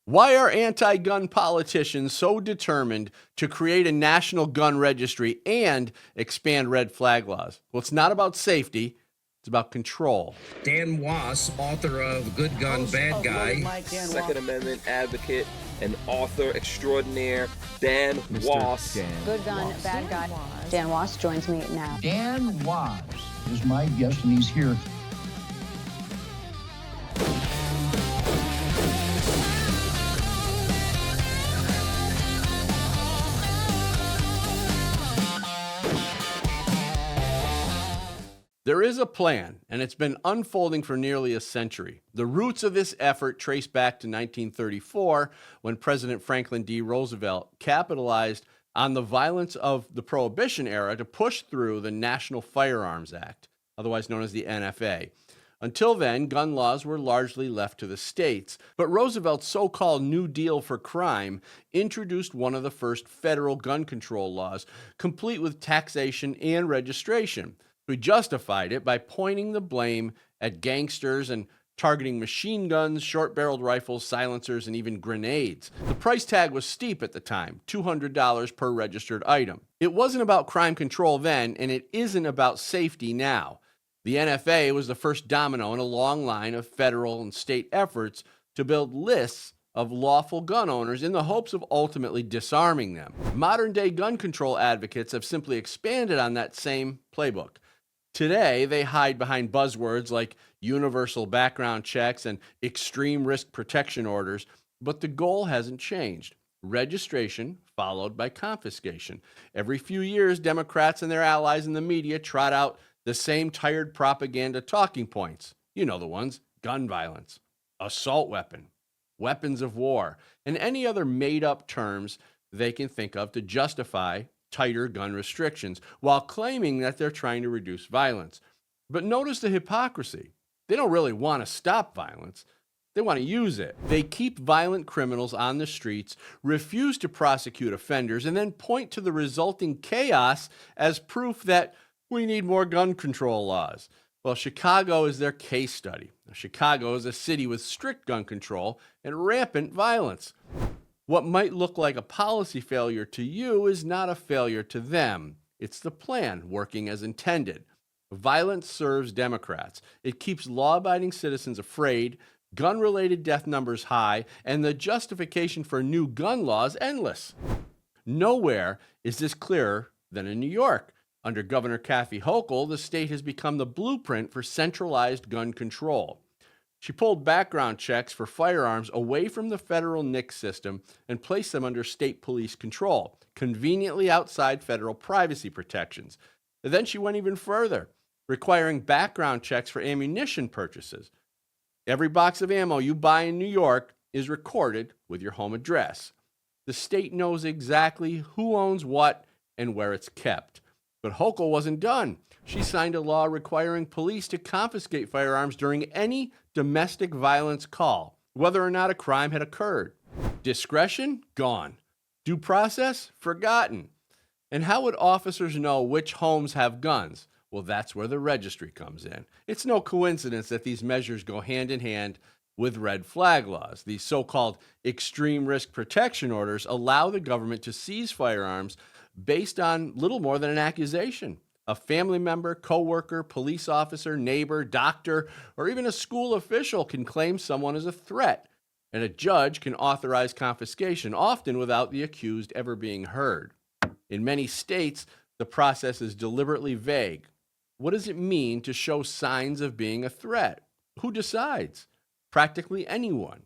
Why are anti-gun politicians so determined to create a national gun registry and expand red flag laws? Well, it's not about safety, it's about control. Dan Was, author of Good Gun, Bad Guy. Second Amendment advocate and author extraordinaire, Dan Was. Good Gun, Bad Guy. Dan Was joins me now. Dan Was is my guest, and he's here. There is a plan, and it's been unfolding for nearly a century. The roots of this effort trace back to 1934, when President Franklin D. Roosevelt capitalized on the violence of the Prohibition era to push through the National Firearms Act, otherwise known as the NFA. Until then, gun laws were largely left to the states, but Roosevelt's so-called New Deal for crime introduced one of the first federal gun control laws, complete with taxation and registration. We justified it by pointing the blame at gangsters and targeting machine guns, short-barreled rifles, silencers, and even grenades. The price tag was steep at the time, $200 per registered item. It wasn't about crime control then, and it isn't about safety now. The NFA was the first domino in a long line of federal and state efforts to build lists of lawful gun owners in the hopes of ultimately disarming them. Modern-day gun control advocates have simply expanded on that same playbook. Today, they hide behind buzzwords like universal background checks and extreme risk protection orders, but the goal hasn't changed. Registration followed by confiscation. Every few years, Democrats and their allies in the media trot out the same tired propaganda talking points. You know the ones: gun violence, assault weapon, weapons of war, and any other made-up terms they can think of to justify tighter gun restrictions, while claiming that they're trying to reduce violence. But notice the hypocrisy. They don't really want to stop violence. They want to use it. They keep violent criminals on the streets, refuse to prosecute offenders, and then point to the resulting chaos as proof that we need more gun control laws. Well, Chicago is their case study. Chicago is a city with strict gun control and rampant violence. What might look like a policy failure to you is not a failure to them. It's the plan working as intended. Violence serves Democrats. It keeps law-abiding citizens afraid, gun-related death numbers high, and the justification for new gun laws endless. Nowhere is this clearer than in New York. Under Governor Kathy Hochul, the state has become the blueprint for centralized gun control. She pulled background checks for firearms away from the federal NICS system and placed them under state police control, conveniently outside federal privacy protections. And then she went even further, requiring background checks for ammunition purchases. Every box of ammo you buy in New York is recorded with your home address. The state knows exactly who owns what and where it's kept. But Hochul wasn't done. She signed a law requiring police to confiscate firearms during any domestic violence call, whether or not a crime had occurred. Discretion? Gone. Due process? Forgotten. And how would officers know which homes have guns? Well, that's where the registry comes in. It's no coincidence that these measures go hand in hand with red flag laws. These so-called extreme risk protection orders allow the government to seize firearms based on little more than an accusation. A family member, coworker, police officer, neighbor, doctor, or even a school official can claim someone as a threat, and a judge can authorize confiscation, often without the accused ever being heard. In many states, the process is deliberately vague. What does it mean to show signs of being a threat? Who decides? Practically anyone.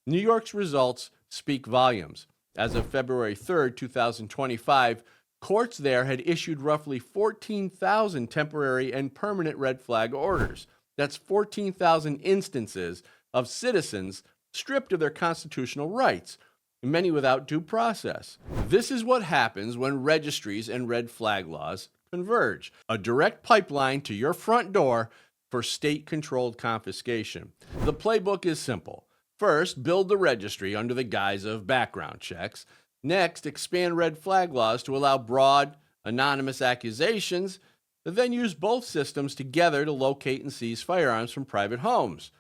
New York's results speak volumes. As of February 3rd, 2025, courts there had issued roughly 14,000 temporary and permanent red flag orders. That's 14,000 instances of citizens stripped of their constitutional rights, many without due process. This is what happens when registries and red flag laws converge. A direct pipeline to your front door for state-controlled confiscation. The playbook is simple. First, build the registry under the guise of background checks. Next, expand red flag laws to allow broad, anonymous accusations, then use both systems together to locate and seize firearms from private homes.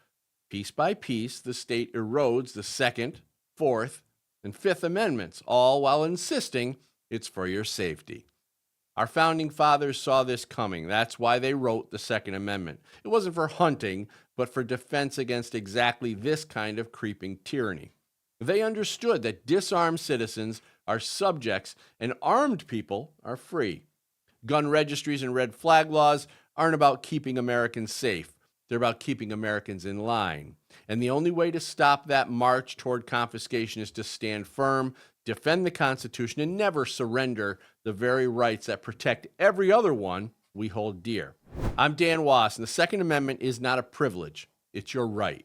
Piece by piece, the state erodes the Second, Fourth, and Fifth Amendments, all while insisting it's for your safety. Our founding fathers saw this coming. That's why they wrote the Second Amendment. It wasn't for hunting, but for defense against exactly this kind of creeping tyranny. They understood that disarmed citizens are subjects and armed people are free. Gun registries and red flag laws aren't about keeping Americans safe. They're about keeping Americans in line. And the only way to stop that march toward confiscation is to stand firm, defend the Constitution, and never surrender the very rights that protect every other one we hold dear. I'm Dan Wass, and the Second Amendment is not a privilege. It's your right.